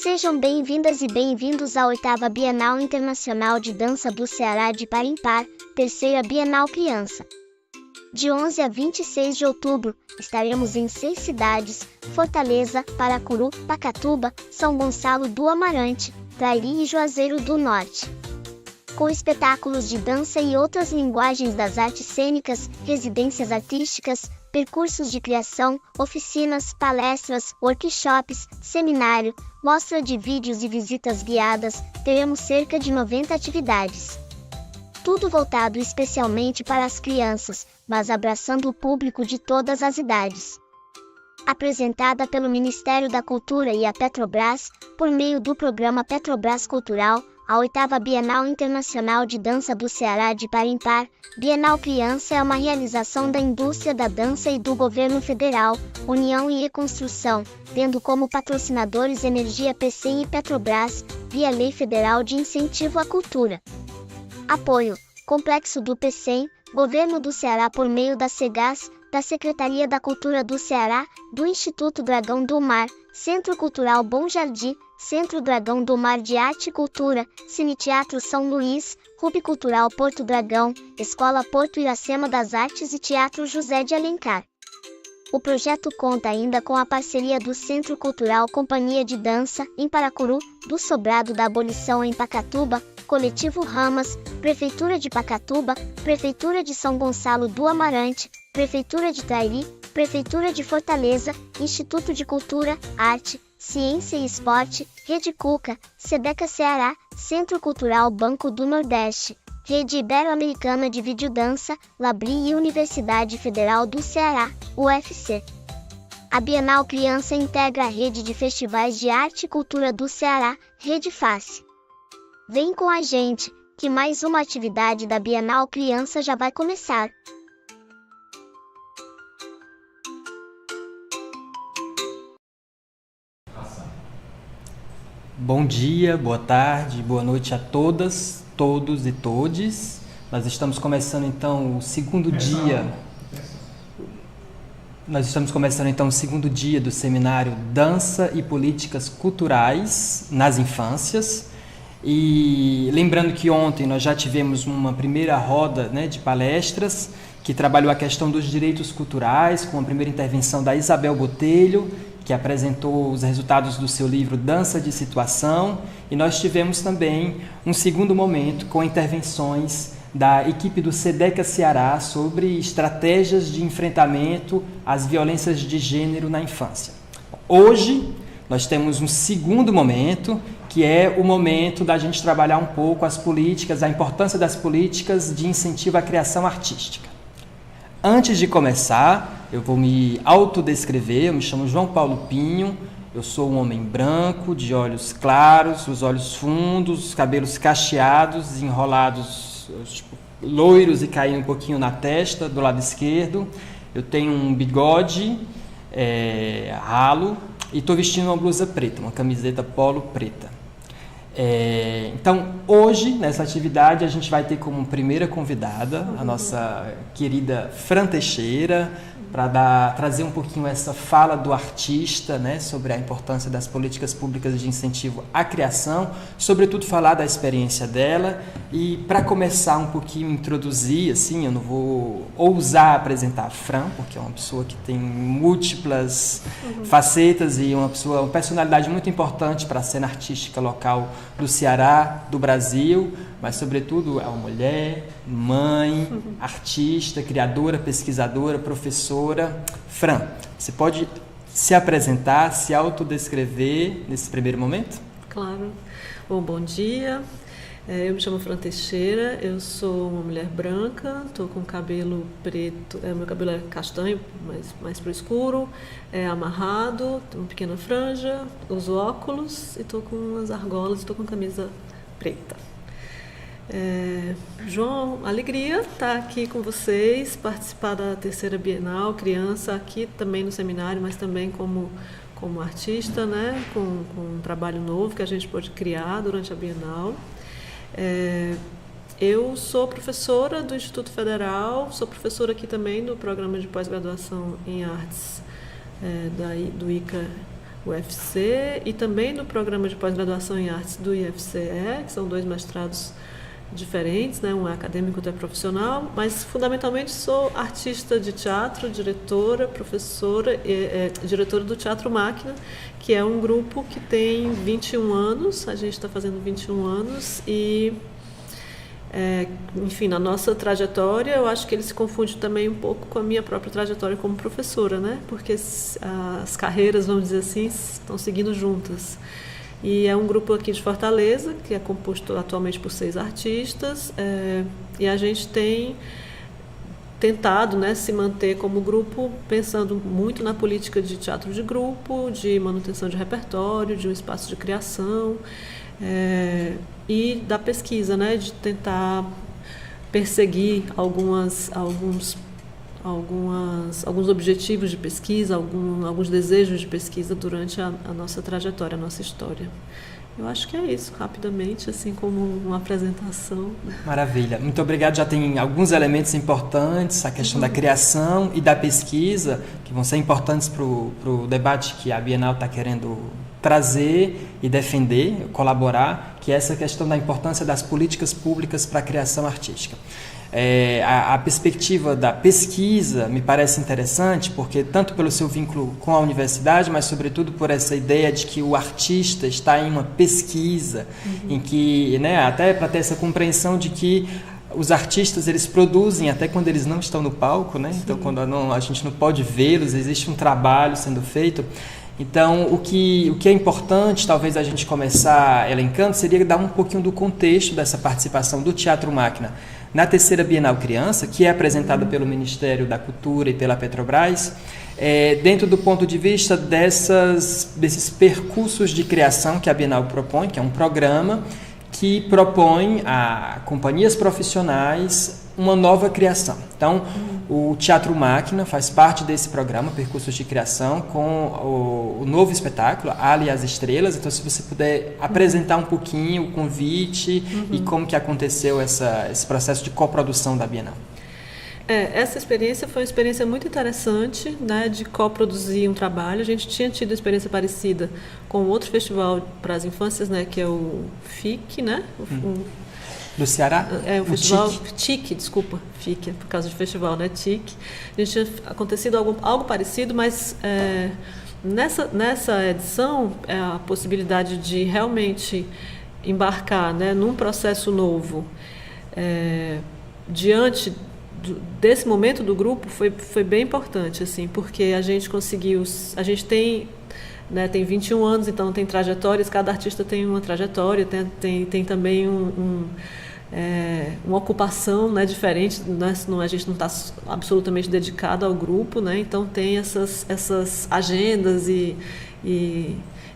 Sejam bem-vindas e bem-vindos à 8ª Bienal Internacional de Dança do Ceará de Parimpar, 3ª Bienal Criança. De 11 a 26 de outubro, estaremos em 6 cidades: Fortaleza, Paracuru, Pacatuba, São Gonçalo do Amarante, Trairi e Juazeiro do Norte. Com espetáculos de dança e outras linguagens das artes cênicas, residências artísticas, percursos de criação, oficinas, palestras, workshops, seminário, mostra de vídeos e visitas guiadas, teremos cerca de 90 atividades. Tudo voltado especialmente para as crianças, mas abraçando o público de todas as idades. Apresentada pelo Ministério da Cultura e a Petrobras, por meio do programa Petrobras Cultural, a 8ª Bienal Internacional de Dança do Ceará de Parimpar, Bienal Criança é uma realização da indústria da dança e do Governo Federal, União e Reconstrução, tendo como patrocinadores Energia PCM e Petrobras, via Lei Federal de Incentivo à Cultura. Apoio: Complexo do PCM, Governo do Ceará por meio da SEGAS, da Secretaria da Cultura do Ceará, do Instituto Dragão do Mar, Centro Cultural Bom Jardim, Centro Dragão do Mar de Arte e Cultura, Cine Teatro São Luís, Hub Cultural Porto Dragão, Escola Porto Iracema das Artes e Teatro José de Alencar. O projeto conta ainda com a parceria do Centro Cultural Companhia de Dança, em Paracuru, do Sobrado da Abolição em Pacatuba, Coletivo Ramas, Prefeitura de Pacatuba, Prefeitura de São Gonçalo do Amarante, Prefeitura de Trairi, Prefeitura de Fortaleza, Instituto de Cultura, Arte, Ciência e Esporte, Rede Cuca, Sedeca Ceará, Centro Cultural Banco do Nordeste, Rede Ibero-Americana de Videodança, Labri e Universidade Federal do Ceará, UFC. A Bienal Criança integra a rede de festivais de arte e cultura do Ceará, Rede Face. Vem com a gente, que mais uma atividade da Bienal Criança já vai começar. Bom dia, boa tarde, boa noite a todas, todos e todes. Nós estamos começando então o segundo dia. Do seminário Dança e Políticas Culturais nas Infâncias. E lembrando que ontem nós já tivemos uma primeira roda, de palestras que trabalhou a questão dos direitos culturais, com a primeira intervenção da Isabel Botelho, que apresentou os resultados do seu livro Dança de Situação, e nós tivemos também um segundo momento com intervenções da equipe do Sedeca Ceará sobre estratégias de enfrentamento às violências de gênero na infância. Hoje nós temos um segundo momento, que é o momento da gente trabalhar um pouco as políticas, a importância das políticas de incentivo à criação artística. Antes de começar, eu vou me autodescrever. Eu me chamo João Paulo Pinho, eu sou um homem branco, de olhos claros, os olhos fundos, os cabelos cacheados, enrolados, loiros e caindo um pouquinho na testa, do lado esquerdo. Eu tenho um bigode ralo e estou vestindo uma blusa preta, uma camiseta polo preta. Então, hoje, nessa atividade, a gente vai ter como primeira convidada a nossa querida Fran Teixeira, para trazer um pouquinho essa fala do artista, sobre a importância das políticas públicas de incentivo à criação, sobretudo falar da experiência dela. E para começar um pouquinho, introduzir, eu não vou ousar apresentar a Fran, porque é uma pessoa que tem múltiplas facetas e uma personalidade muito importante para a cena artística local do Ceará, do Brasil, mas sobretudo é uma mulher, mãe, artista, criadora, pesquisadora, professora. Fran, você pode se apresentar, se autodescrever nesse primeiro momento? Claro. Bom dia. Eu me chamo Fran Teixeira, eu sou uma mulher branca, estou com cabelo preto, meu cabelo é castanho, mais para o escuro, amarrado, tenho uma pequena franja, uso óculos e estou com umas argolas, estou com camisa preta. João, alegria estar aqui com vocês, participar da 3ª Bienal Criança, aqui também no seminário, mas também como artista, com um trabalho novo que a gente pôde criar durante a Bienal. Eu sou professora do Instituto Federal, sou professora aqui também do programa de pós-graduação em artes do ICA UFC e também no programa de pós-graduação em artes do IFCE, que são 2 mestrados diferentes, né? Um é acadêmico e outro é profissional, mas fundamentalmente sou artista de teatro, diretora, professora, diretora do Teatro Máquina, que é um grupo que tem 21 anos, a gente está fazendo 21 anos e, enfim, na nossa trajetória, eu acho que ele se confunde também um pouco com a minha própria trajetória como professora, né? Porque as carreiras, vamos dizer assim, estão seguindo juntas. E é um grupo aqui de Fortaleza, que é composto atualmente por 6 artistas, e a gente tem tentado, né, se manter como grupo, pensando muito na política de teatro de grupo, de manutenção de repertório, de um espaço de criação, e da pesquisa, né, de tentar perseguir alguns objetivos de pesquisa, alguns desejos de pesquisa durante a nossa trajetória, a nossa história. Eu acho que é isso, rapidamente, assim como uma apresentação. Maravilha. Muito obrigado. Já tem alguns elementos importantes, a questão da criação e da pesquisa, que vão ser importantes para o debate que a Bienal está querendo trazer e defender, colaborar, que é essa questão da importância das políticas públicas para a criação artística. A perspectiva da pesquisa me parece interessante, porque tanto pelo seu vínculo com a universidade, mas sobretudo por essa ideia de que o artista está em uma pesquisa, em que, né, até para ter essa compreensão de que os artistas, eles produzem até quando eles não estão no palco, né? Então, quando a gente não pode vê-los, existe um trabalho sendo feito. Então, o que é importante, talvez a gente começar elencando, seria dar um pouquinho do contexto dessa participação do Teatro Máquina na terceira Bienal Criança, que é apresentada pelo Ministério da Cultura e pela Petrobras, dentro do ponto de vista desses percursos de criação que a Bienal propõe, que é um programa que propõe a companhias profissionais uma nova criação. Então, o Teatro Máquina faz parte desse programa, Percursos de Criação, com o novo espetáculo, Ali e as Estrelas. Então, se você puder apresentar um pouquinho o convite e como que aconteceu esse processo de coprodução da Bienal. Essa experiência foi uma experiência muito interessante, né, de coproduzir um trabalho. A gente tinha tido experiência parecida com outro festival para as infâncias, né, que é o FIC, né? Do Ceará? O festival TIC, desculpa, FIC, por causa de festival, né? TIC. A gente tinha acontecido algo parecido, mas nessa edição, a possibilidade de realmente embarcar, né, num processo novo, diante desse momento do grupo, foi bem importante, assim, porque a gente conseguiu, a gente tem 21 anos, então tem trajetórias, cada artista tem uma trajetória, tem também uma ocupação, né, diferente, né, a gente não está absolutamente dedicado ao grupo, né, então tem essas agendas e,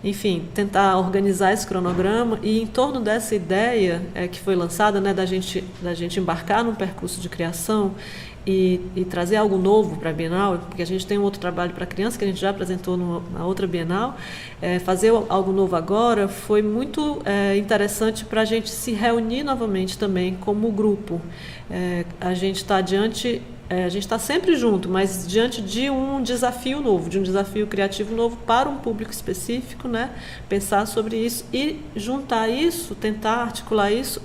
enfim, tentar organizar esse cronograma, e em torno dessa ideia que foi lançada, né, da gente embarcar num percurso de criação e trazer algo novo para a Bienal, porque a gente tem um outro trabalho para criança que a gente já apresentou na outra Bienal. Fazer algo novo agora foi muito interessante para a gente se reunir novamente também como grupo. A gente está a gente está sempre junto, mas diante de um desafio novo, de um desafio criativo novo para um público específico, né? Pensar sobre isso e juntar isso, tentar articular isso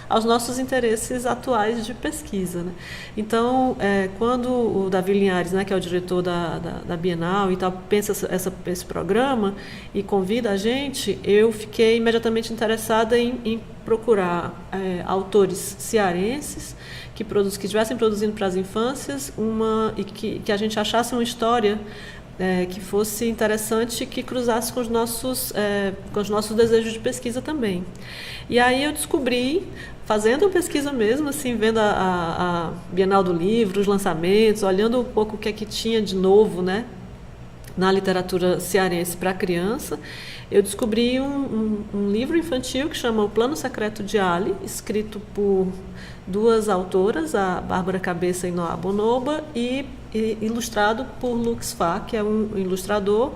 aos nossos interesses atuais de pesquisa, né? Então, quando o Davi Linhares, né, que é o diretor da Bienal e tal, pensa esse programa e convida a gente, eu fiquei imediatamente interessada em procurar autores cearenses que estivessem produzindo para as infâncias e que a gente achasse uma história que fosse interessante, que cruzasse com os nossos desejos de pesquisa também. E aí eu descobri, fazendo a pesquisa mesmo, assim, vendo a Bienal do Livro, os lançamentos, olhando um pouco o que é que tinha de novo, né, na literatura cearense para criança, eu descobri um livro infantil que chama O Plano Secreto de Ali, escrito por 2 autoras, a Bárbara Cabeça e Noa Bonoba, e ilustrado por Lux Fá, que é um ilustrador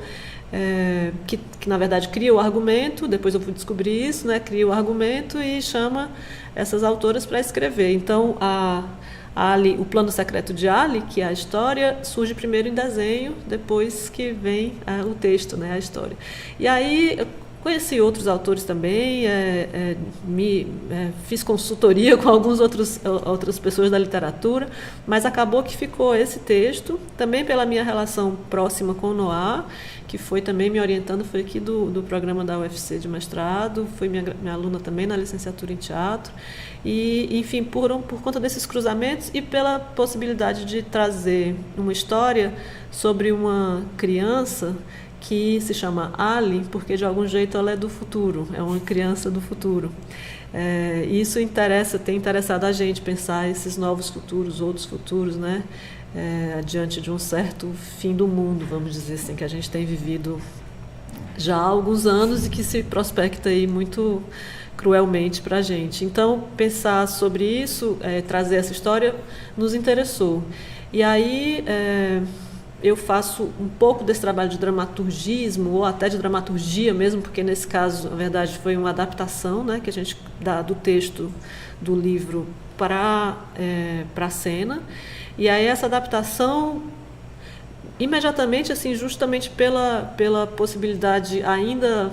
que na verdade cria o argumento. Depois eu fui descobrir isso, né? Cria o argumento e chama essas autoras para escrever. Então, Ali, o plano secreto de Ali, que é a história, surge primeiro em desenho, depois que vem o texto, né, a história. E aí eu conheci outros autores também, fiz consultoria com outras pessoas da literatura, mas acabou que ficou esse texto, também pela minha relação próxima com o Noah, que foi também me orientando, foi aqui do programa da UFC de mestrado, foi minha aluna também na licenciatura em teatro, e, enfim, por conta desses cruzamentos e pela possibilidade de trazer uma história sobre uma criança que se chama Ali, porque de algum jeito ela é do futuro, é uma criança do futuro. Isso tem interessado a gente pensar esses novos futuros, outros futuros, né? Diante de um certo fim do mundo, vamos dizer assim, que a gente tem vivido já há alguns anos e que se prospecta aí muito cruelmente para a gente. Então, pensar sobre isso, trazer essa história, nos interessou. E aí eu faço um pouco desse trabalho de dramaturgismo, ou até de dramaturgia mesmo, porque nesse caso, na verdade, foi uma adaptação, né, que a gente dá do texto do livro para a cena. E aí essa adaptação, imediatamente, assim, justamente pela possibilidade ainda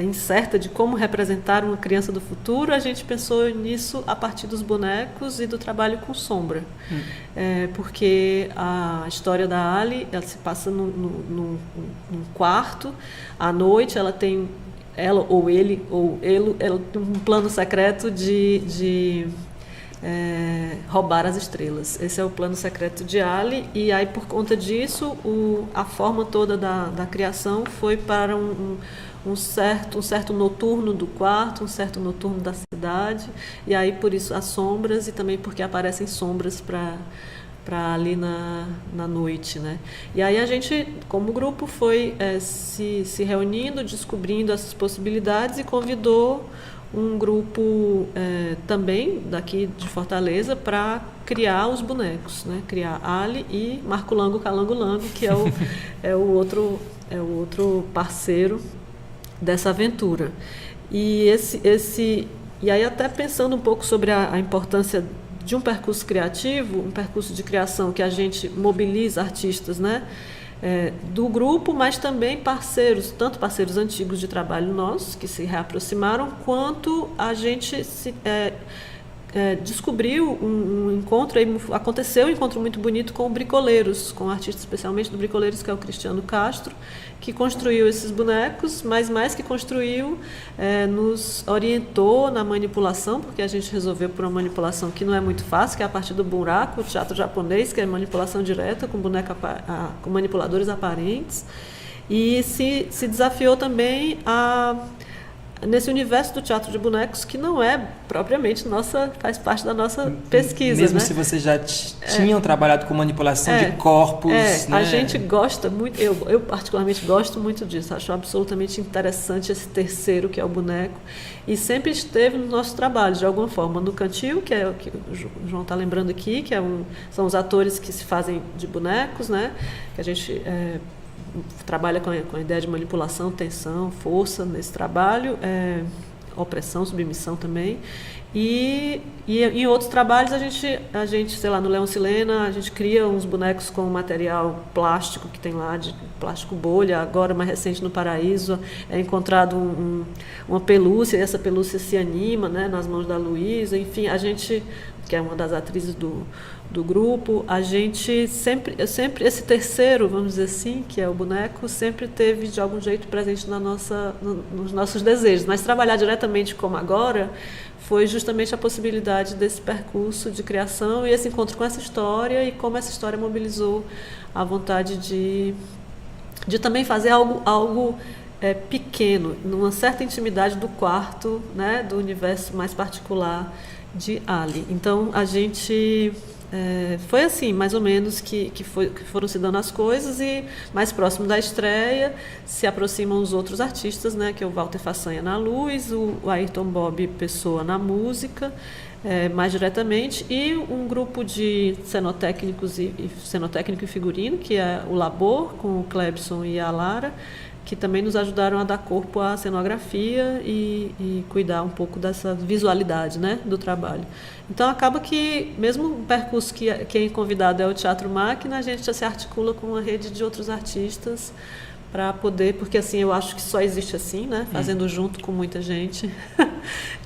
incerta de como representar uma criança do futuro, a gente pensou nisso a partir dos bonecos e do trabalho com sombra. Porque a história da Ali, ela se passa num quarto, à noite ela tem, ela ou ele, ela tem um plano secreto de roubar as estrelas. Esse é o plano secreto de Ali, e aí por conta disso a forma toda da criação foi para um certo noturno do quarto, um certo noturno da cidade, e aí por isso as sombras, e também porque aparecem sombras para ali na noite, né? E aí a gente, como grupo, foi se reunindo, descobrindo essas possibilidades, e convidou um grupo também daqui de Fortaleza para criar os bonecos, né? Criar Ali e Marco Lango Calango Lango, que é o outro parceiro dessa aventura. E e aí, até pensando um pouco sobre a importância de um percurso criativo, um percurso de criação que a gente mobiliza artistas, né, do grupo, mas também parceiros, tanto parceiros antigos de trabalho nossos, que se reaproximaram, quanto a gente descobriu um encontro, aconteceu um encontro muito bonito com o Bricoleiros, com um artista especialmente do Bricoleiros, que é o Cristiano Castro, que construiu esses bonecos, mas mais que construiu, nos orientou na manipulação, porque a gente resolveu por uma manipulação que não é muito fácil, que é a partir do buraco, o teatro japonês, que é manipulação direta com com manipuladores aparentes, e se desafiou também nesse universo do teatro de bonecos, que não é propriamente faz parte da nossa pesquisa. Mesmo, né? Se vocês já tinham trabalhado com manipulação de corpos. Né? A gente gosta muito, eu particularmente gosto muito disso, acho absolutamente interessante esse terceiro, que é o boneco, e sempre esteve no nosso trabalho, de alguma forma, no cantil, que é o que o João está lembrando aqui, que são os atores que se fazem de bonecos, né? Que a gente trabalha com a ideia de manipulação, tensão, força nesse trabalho, opressão, submissão também. E em outros trabalhos a gente, sei lá, no Leão Silena, a gente cria uns bonecos com material plástico que tem lá, de plástico bolha. Agora, mais recente, no Paraíso, é encontrado uma pelúcia, e essa pelúcia se anima, né, nas mãos da Luísa. Enfim, a gente, que é uma das atrizes do grupo, a gente sempre, esse terceiro, vamos dizer assim, que é o boneco, sempre teve de algum jeito presente nos nossos desejos, mas trabalhar diretamente como agora foi justamente a possibilidade desse percurso de criação e esse encontro com essa história, e como essa história mobilizou a vontade de também fazer algo pequeno, numa certa intimidade do quarto, né, do universo mais particular de Ali. Então a gente foi assim, mais ou menos, que foram se dando as coisas, e mais próximo da estreia se aproximam os outros artistas, né, que é o Walter Façanha na luz, o Ayrton Bob Pessoa na música, mais diretamente, e um grupo de cenotécnicos cenotécnico e figurino, que é o Labor, com o Clebson e a Lara, que também nos ajudaram a dar corpo à cenografia e cuidar um pouco dessa visualidade, né, do trabalho. Então acaba que, mesmo o percurso que quem é convidado é o Teatro Máquina, a gente já se articula com uma rede de outros artistas para poder, porque assim, eu acho que só existe assim, né, fazendo junto com muita gente,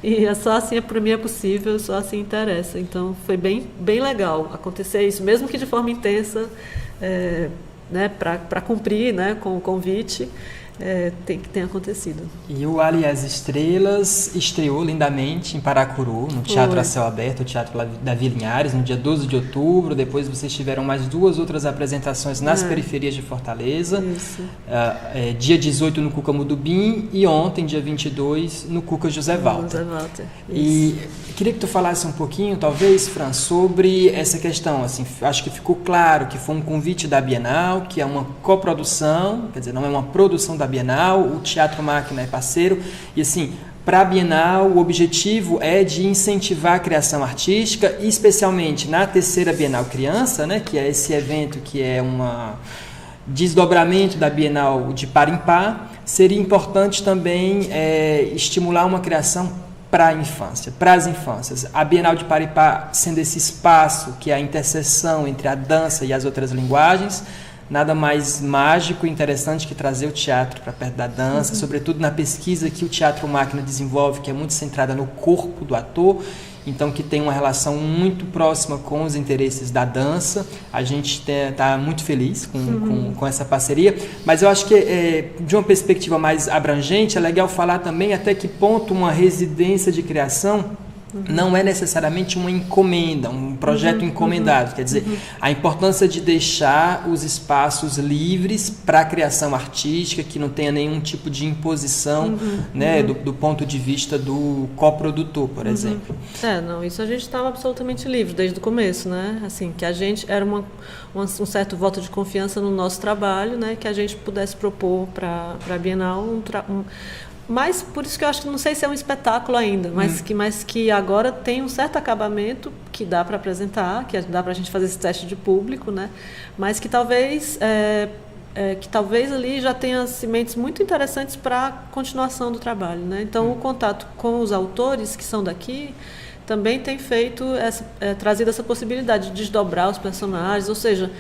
e é só assim, para mim é possível, só assim interessa. Então foi bem legal acontecer isso, mesmo que de forma intensa, né, para cumprir, né, com o convite, tem acontecido. E o Ali e as Estrelas estreou lindamente em Paracuru, no Teatro a Céu Aberto, o Teatro Davi Linhares, no dia 12 de outubro. Depois vocês tiveram mais 2 outras apresentações nas periferias de Fortaleza. Isso. Dia 18 no Cuca Mudubim e ontem, dia 22, no Cuca José Walter. E queria que tu falasse um pouquinho, talvez, Fran, sobre essa questão. Assim, acho que ficou claro que foi um convite da Bienal, que é uma coprodução, quer dizer, não é uma produção da Bienal, o Teatro Máquina é parceiro, e assim, para a Bienal o objetivo é de incentivar a criação artística, especialmente na terceira Bienal Criança, né, que é esse evento que é um desdobramento da Bienal de Par em Par. Seria importante também estimular uma criação para a infância, para as infâncias. A Bienal de Par em Par sendo esse espaço que é a interseção entre a dança e as outras linguagens, nada mais mágico e interessante que trazer o teatro para perto da dança, sobretudo na pesquisa que o Teatro Máquina desenvolve, que é muito centrada no corpo do ator, então que tem uma relação muito próxima com os interesses da dança. A gente está muito feliz com essa parceria, mas eu acho que de uma perspectiva mais abrangente, é legal falar também até que ponto uma residência de criação não é necessariamente uma encomenda, um projeto encomendado. Quer dizer, a importância de deixar os espaços livres para a criação artística, que não tenha nenhum tipo de imposição, né, do ponto de vista do coprodutor, por exemplo. Isso a gente estava absolutamente livre desde o começo, né? Assim, que a gente era um certo voto de confiança no nosso trabalho, né, que a gente pudesse propor para a Bienal mas por isso que eu acho que não sei se é um espetáculo ainda, mas que agora tem um certo acabamento que dá para apresentar, que dá para a gente fazer esse teste de público, né? Mas que talvez ali já tenha sementes muito interessantes para a continuação do trabalho, né? Então o contato com os autores que são daqui também tem feito trazido essa possibilidade de desdobrar os personagens, ou seja,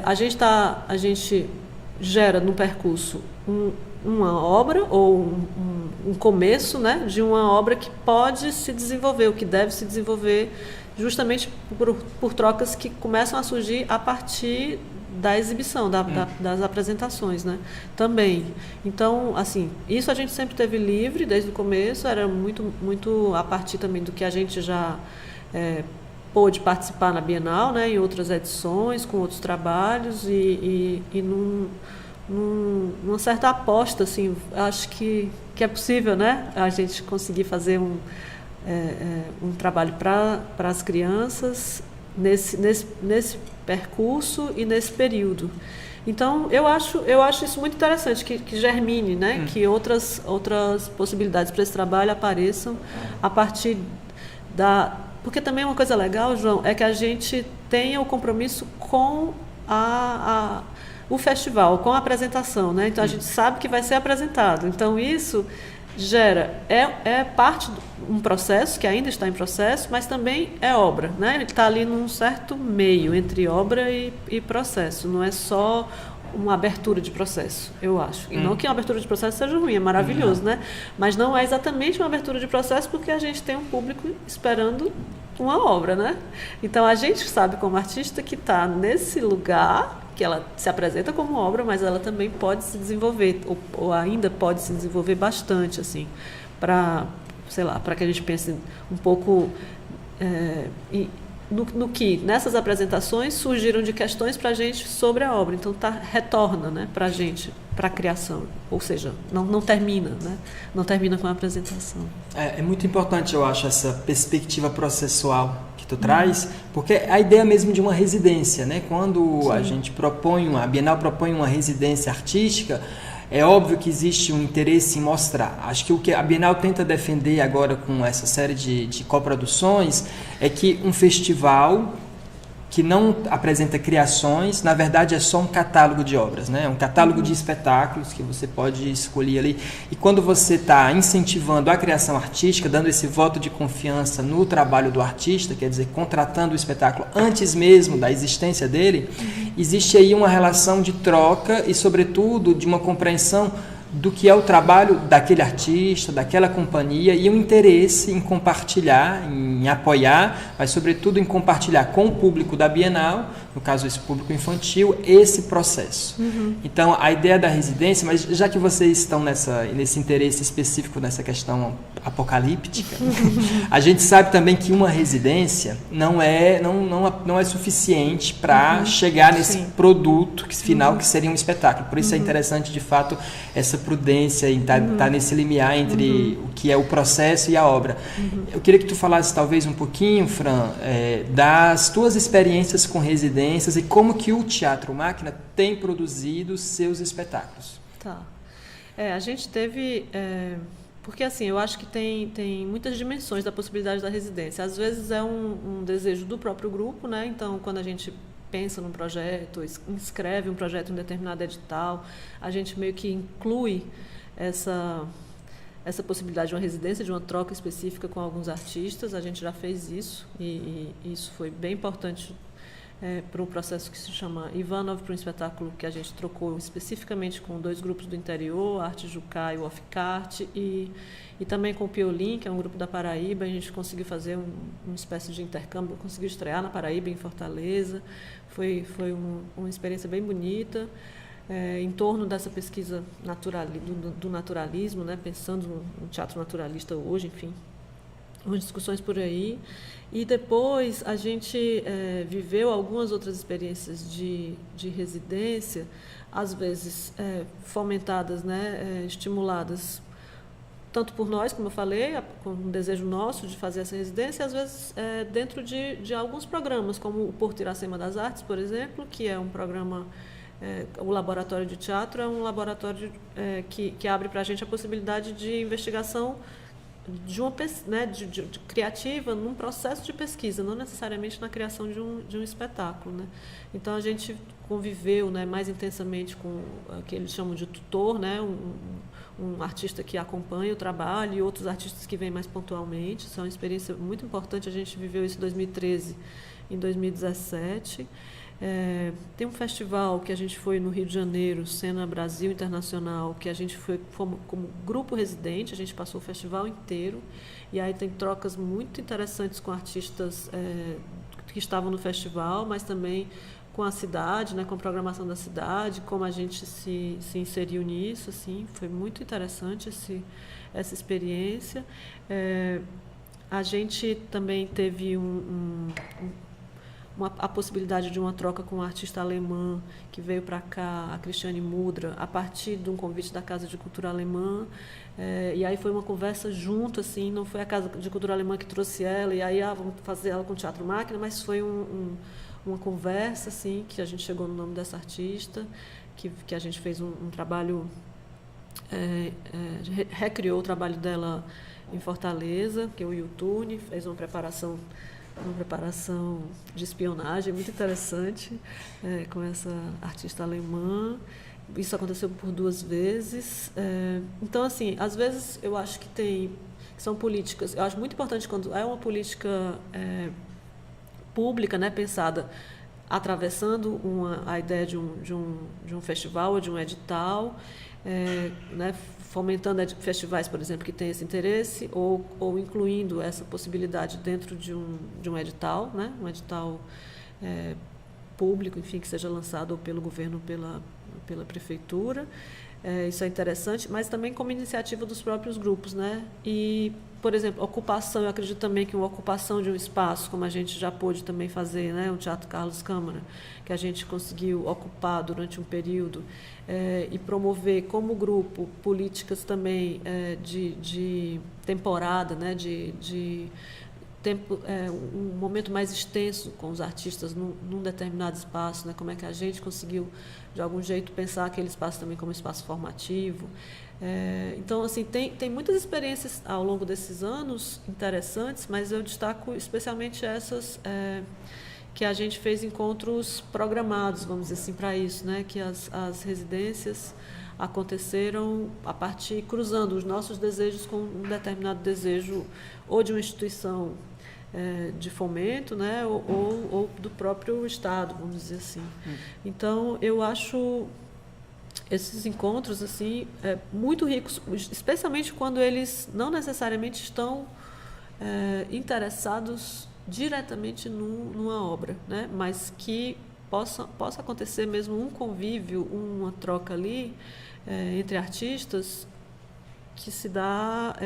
a gente gera no percurso uma obra ou um começo, né, de uma obra que pode se desenvolver, o que deve se desenvolver justamente por trocas que começam a surgir a partir da exibição, das apresentações, né, também. Então, assim, isso a gente sempre teve livre desde o começo, era muito, muito a partir também do que a gente já pôde participar na Bienal, né, em outras edições, com outros trabalhos e numa certa aposta, assim, acho que é possível, né, a gente conseguir fazer um trabalho para as crianças nesse percurso e nesse período. Então, eu acho isso muito interessante, que germine, né, que outras possibilidades para esse trabalho apareçam a partir porque também uma coisa legal, João, é que a gente tenha o compromisso com o festival, com a apresentação, né? Então a gente sabe que vai ser apresentado. Então isso gera, parte de um processo que ainda está em processo, mas também é obra, né? Ele está ali num certo meio entre obra e processo. Não é só uma abertura de processo, eu acho. E não que uma abertura de processo seja ruim, é maravilhoso, né? Mas não é exatamente uma abertura de processo porque a gente tem um público esperando uma obra, né? Então a gente sabe como artista que está nesse lugar, que ela se apresenta como obra, mas ela também pode se desenvolver, ou ainda pode se desenvolver bastante, assim, para que a gente pense um pouco no que nessas apresentações surgiram de questões para a gente sobre a obra. Então retorna, né, para a gente, para a criação, ou seja, não termina, né? Não termina com a apresentação. É muito importante, eu acho, essa perspectiva processual que tu traz, porque a ideia mesmo de uma residência, né? Quando a gente a Bienal propõe uma residência artística, é óbvio que existe um interesse em mostrar. Acho que o que a Bienal tenta defender agora com essa série de coproduções é que um festival que não apresenta criações, na verdade é só um catálogo de obras, né? Um catálogo de espetáculos que você pode escolher ali. E quando você está incentivando a criação artística, dando esse voto de confiança no trabalho do artista, quer dizer, contratando o espetáculo antes mesmo da existência dele, existe aí uma relação de troca e, sobretudo, de uma compreensão do que é o trabalho daquele artista, daquela companhia, e um interesse em compartilhar, em apoiar, mas sobretudo em compartilhar com o público da Bienal, no caso esse público infantil, esse processo. Então a ideia da residência, mas já que vocês estão nesse interesse específico nessa questão apocalíptica, a gente sabe também que uma residência não é suficiente para chegar nesse produto final que seria um espetáculo. Por isso é interessante, de fato, essa prudência em estar nesse limiar entre o que é o processo e a obra. Eu queria que tu falasse talvez um pouquinho, Fran, das tuas experiências com residências e como que o Teatro Máquina tem produzido seus espetáculos. Tá. A gente teve... porque assim, eu acho que tem muitas dimensões da possibilidade da residência. Às vezes é um desejo do próprio grupo, né? Então, quando a gente pensa num projeto, inscreve um projeto em um determinado edital, a gente meio que inclui essa possibilidade de uma residência, de uma troca específica com alguns artistas. A gente já fez isso e isso foi bem importante para um processo que se chama Ivanov, para um espetáculo que a gente trocou especificamente com 2 grupos do interior, Arte Jucá e o Oficart, e também com o Piolim, que é um grupo da Paraíba. A gente conseguiu fazer uma espécie de intercâmbio, conseguiu estrear na Paraíba, em Fortaleza. Foi uma experiência bem bonita, em torno dessa pesquisa do naturalismo, né, pensando no teatro naturalista hoje, enfim, umas discussões por aí. E depois a gente viveu algumas outras experiências de residência, às vezes fomentadas, né, estimuladas tanto por nós, como eu falei, com um desejo nosso de fazer essa residência, às vezes dentro de alguns programas, como o Porto Iracema das Artes, por exemplo, que é um programa, o Laboratório de Teatro é um laboratório que abre para a gente a possibilidade de investigação de uma de criativa num processo de pesquisa, não necessariamente na criação de um espetáculo, né? Então a gente conviveu, né, mais intensamente com o que eles chamam de tutor, né, um artista que acompanha o trabalho e outros artistas que vêm mais pontualmente. Isso é uma experiência muito importante. A gente viveu isso em 2013, em 2017. Tem um festival que a gente foi no Rio de Janeiro, Cena Brasil Internacional, que a gente foi como grupo residente, a gente passou o festival inteiro, e aí tem trocas muito interessantes com artistas que estavam no festival, mas também com a cidade, né, com a programação da cidade, como a gente se inseriu nisso, assim, foi muito interessante essa experiência. A gente também teve a possibilidade de uma troca com uma artista alemã que veio para cá, a Cristiane Mudra, a partir de um convite da Casa de Cultura Alemã. E aí foi uma conversa junto, assim, não foi a Casa de Cultura Alemã que trouxe ela, e aí vamos fazer ela com o Teatro Máquina, mas foi uma conversa, assim, que a gente chegou no nome dessa artista, que a gente fez um trabalho, recriou o trabalho dela em Fortaleza, que é o YouTube, fez uma preparação de espionagem muito interessante, com essa artista alemã. Isso aconteceu por 2 vezes. Então, assim, às vezes eu acho que são políticas. Eu acho muito importante quando é uma política pública, né, pensada atravessando a ideia de um festival ou de um edital, né, fomentando festivais, por exemplo, que têm esse interesse, ou incluindo essa possibilidade dentro de um edital, né, um edital público, enfim, que seja lançado ou pelo governo ou pela prefeitura. Isso é interessante, mas também como iniciativa dos próprios grupos, né? E, por exemplo, ocupação, eu acredito também que uma ocupação de um espaço, como a gente já pôde também fazer, né? O Teatro Carlos Câmara, que a gente conseguiu ocupar durante um período, e promover como grupo políticas também de temporada, né? Um momento mais extenso com os artistas num determinado espaço, né? Como é que a gente conseguiu, de algum jeito, pensar aquele espaço também como espaço formativo. Então, assim, tem muitas experiências ao longo desses anos interessantes, mas eu destaco especialmente essas que a gente fez encontros programados, vamos dizer assim, para isso, né? Que as residências aconteceram a partir, cruzando os nossos desejos com um determinado desejo ou de uma instituição de fomento, né? Ou do próprio Estado, vamos dizer assim. Então, eu acho esses encontros assim muito ricos, especialmente quando eles não necessariamente estão interessados diretamente numa obra, né? Mas que possa acontecer mesmo um convívio, uma troca ali entre artistas que se dá,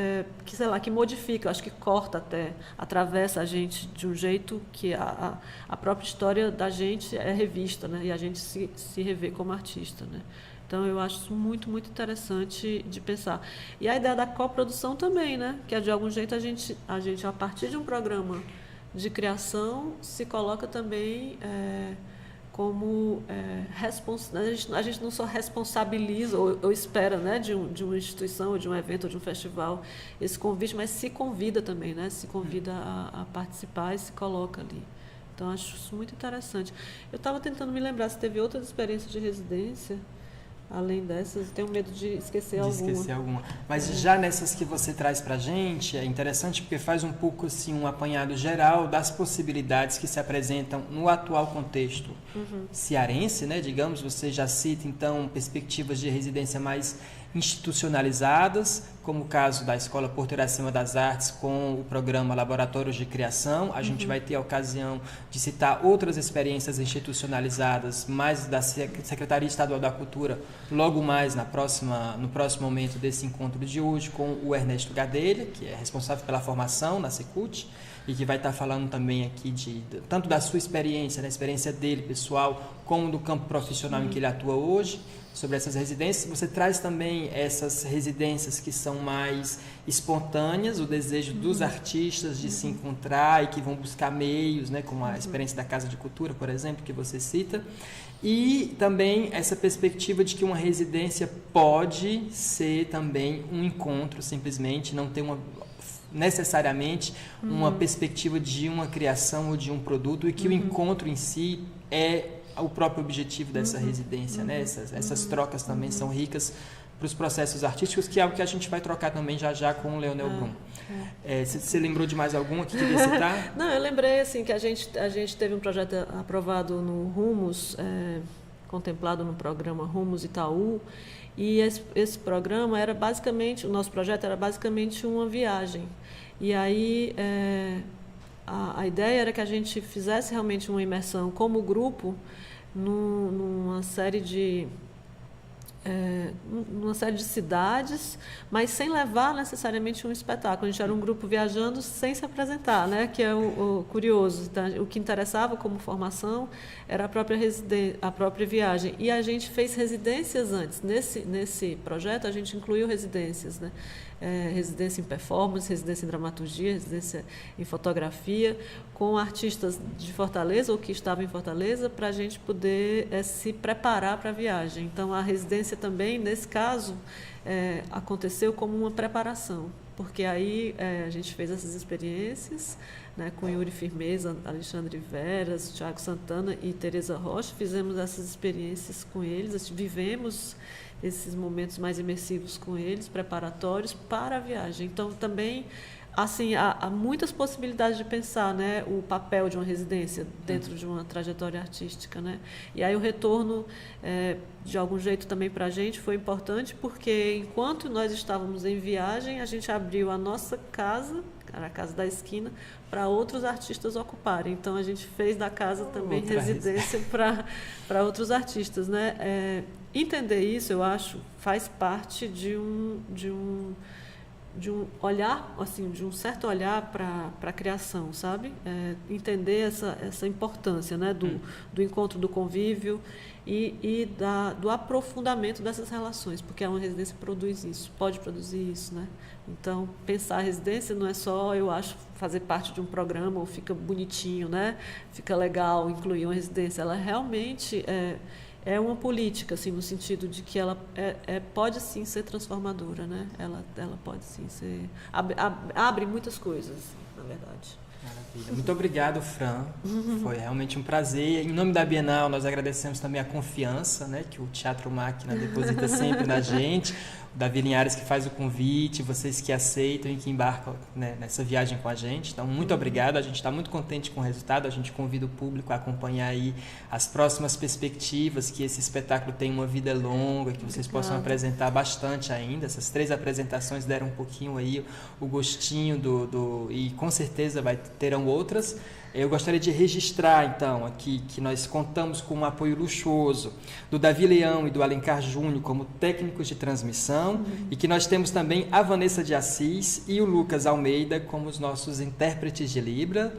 que sei lá, que modifica, eu acho que corta até, atravessa a gente de um jeito que a própria história da gente é revista, né? E a gente se revê como artista, né? Então, eu acho isso muito, muito interessante de pensar. E a ideia da coprodução também, né? Que é, de algum jeito, a gente, a partir de um programa de criação, se coloca também como a gente não só responsabiliza ou espera, né, de uma instituição, ou de um evento, ou de um festival, esse convite, mas se convida também, né? Se convida a participar e se coloca ali. Então, acho isso muito interessante. Eu estava tentando me lembrar se teve outras experiências de residência, além dessas, tenho medo de esquecer alguma. Mas já nessas que você traz para a gente, é interessante porque faz um pouco assim, um apanhado geral das possibilidades que se apresentam no atual contexto cearense, né? Digamos, você já cita então perspectivas de residência mais institucionalizadas, como o caso da Escola Porto Iracema das Artes com o programa Laboratórios de Criação. A gente vai ter a ocasião de citar outras experiências institucionalizadas, mais da Secretaria Estadual da Cultura, logo mais no próximo momento desse encontro de hoje, com o Ernesto Gadelha, que é responsável pela formação na Secult, e que vai estar falando também aqui tanto da sua experiência, da experiência dele pessoal, como do campo profissional em que ele atua hoje, sobre essas residências. Você traz também essas residências que são mais espontâneas, o desejo dos artistas de se encontrar e que vão buscar meios, né, como a experiência da Casa de Cultura, por exemplo, que você cita, e também essa perspectiva de que uma residência pode ser também um encontro, simplesmente, não ter necessariamente uma perspectiva de uma criação ou de um produto, e que o encontro em si é o próprio objetivo dessa residência, né? Essas trocas também são ricas para os processos artísticos, que é algo que a gente vai trocar também já com o Leonel Brum. Você lembrou de mais alguma que queria citar? Não, eu lembrei assim que a gente teve um projeto aprovado no Rumos, contemplado no programa Rumos Itaú, e esse programa era basicamente, o nosso projeto era basicamente uma viagem. E aí a ideia era que a gente fizesse realmente uma imersão como grupo numa série de cidades, mas sem levar necessariamente um espetáculo. A gente era um grupo viajando sem se apresentar, né? Que é o curioso. Tá? O que interessava como formação era a própria viagem. E a gente fez residências antes. Nesse projeto, a gente incluiu residências, né? Residência em performance, residência em dramaturgia, residência em fotografia, com artistas de Fortaleza ou que estavam em Fortaleza, para a gente poder se preparar para a viagem. Então, a residência também, nesse caso, aconteceu como uma preparação, porque aí a gente fez essas experiências, né, com Yuri Firmeza, Alexandre Veras, Thiago Santana e Tereza Rocha. Fizemos essas experiências com eles, vivemos esses momentos mais imersivos com eles, preparatórios para a viagem. Então, também, assim, há muitas possibilidades de pensar, né, o papel de uma residência dentro de uma trajetória artística, né? E aí o retorno, de algum jeito também para a gente foi importante, porque enquanto nós estávamos em viagem, a gente abriu a nossa casa, a casa da esquina, para outros artistas ocuparem. Então, a gente fez da casa também residência para outros artistas, né? Entender isso, eu acho, faz parte de um olhar, assim, de um certo olhar para a criação, sabe? Entender essa importância, né? Do encontro, do convívio e do aprofundamento dessas relações, porque uma residência produz isso, pode produzir isso, né? Então, pensar a residência não é só, eu acho, fazer parte de um programa ou fica bonitinho, né? Fica legal incluir uma residência. Ela realmente é uma política, assim, no sentido de que ela pode sim ser transformadora, né? Ela pode sim ser... abre muitas coisas, na verdade. Maravilha. Muito obrigado, Fran. Foi realmente um prazer. Em nome da Bienal, nós agradecemos também a confiança, né, que o Teatro Máquina deposita sempre na gente. O Davi Linhares que faz o convite, vocês que aceitam e que embarcam, né, nessa viagem com a gente. Então, muito obrigado. A gente está muito contente com o resultado. A gente convida o público a acompanhar aí as próximas perspectivas, que esse espetáculo tenha uma vida longa, que vocês possam apresentar bastante ainda. Essas 3 apresentações deram um pouquinho aí o gostinho e com certeza terão outras. Eu gostaria de registrar, então, aqui que nós contamos com um apoio luxuoso do Davi Leão e do Alencar Júnior como técnicos de transmissão e que nós temos também a Vanessa de Assis e o Lucas Almeida como os nossos intérpretes de Libra.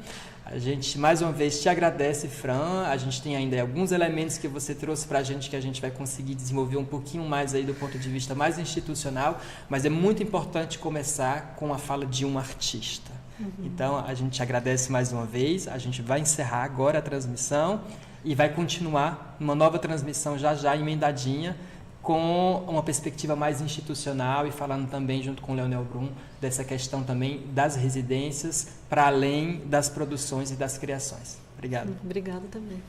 A gente, mais uma vez, te agradece, Fran. A gente tem ainda alguns elementos que você trouxe para a gente que a gente vai conseguir desenvolver um pouquinho mais aí do ponto de vista mais institucional, mas é muito importante começar com a fala de um artista. Então, a gente agradece mais uma vez. A gente vai encerrar agora a transmissão e vai continuar uma nova transmissão já emendadinha com uma perspectiva mais institucional e falando também, junto com o Leonel Brum, dessa questão também das residências para além das produções e das criações. Obrigado. Obrigada também.